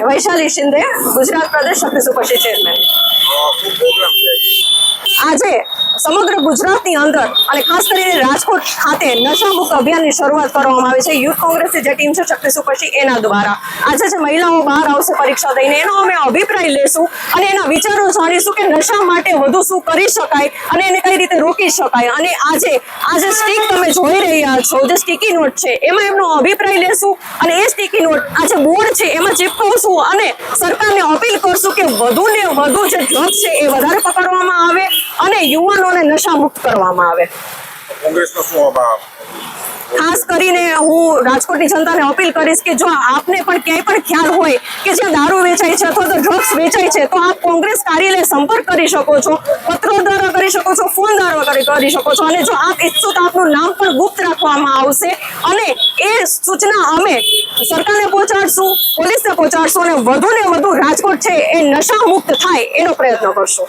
વૈશાલી શિંદે, ગુજરાત પ્રદેશ શક્તિ superstar chairman. આજે સમગ્ર ગુજરાતની અંદર અને ખાસ કરીને રાજકોટ ખાતે નશામુક્ત અભિયાનની શરૂઆત કરવામાં આવી છે। યુથ કોંગ્રેસની જે ટીમ છે શક્તિ સુપરસ્ટાર એના દ્વારા આજે જે મહિલાઓ બહાર આવશે પરીક્ષા દઈને એનો અમે અભિપ્રાય લેશું અને એના વિચારો જાણીશું કે નશા માટે વધુ શું કરી શકાય અને એને કઈ રીતે રોકી શકાય। અને આજે સ્ટીક તમે જોઈ રહ્યા છો, જે સ્ટીકી નોટ છે એમાં એમનો અભિપ્રાય લેશું અને એ સ્ટીકી નોટ આજે બોર્ડ છે એમાં ચીપકાવશું અને સરકારને અપીલ કરશું કે વધુ ને વધુ જે ડ્રગ્સ છે એ વધારે પકડવામાં આવે અને યુવાનોને નશા મુક્ત કરવામાં આવે। કોંગ્રેસનો શું ખાસ કરીને હું રાજકોટની જનતાને અપીલ કરીશ કે જો આપને પણ ક્યાંય પણ ખ્યાલ હોય કે જ્યાં દારૂ વેચાય છે અથવા તો ડ્રગ્સ વેચાય છે તો આપ કોંગ્રેસ કાર્યાલય સંપર્ક કરી શકો છો, પત્રો દ્વારા કરી શકો છો, ફોન દ્વારા કરી શકો છો અને જો આપ ઈચ્છો તો આપનું નામ પણ ગુપ્ત રાખવામાં આવશે અને એ સૂચના અમે સરકારને પહોંચાડશું, પોલીસને પહોંચાડશું અને વધુ ને વધુ રાજકોટ છે એ નશા મુક્ત થાય એનો પ્રયત્ન કરશું।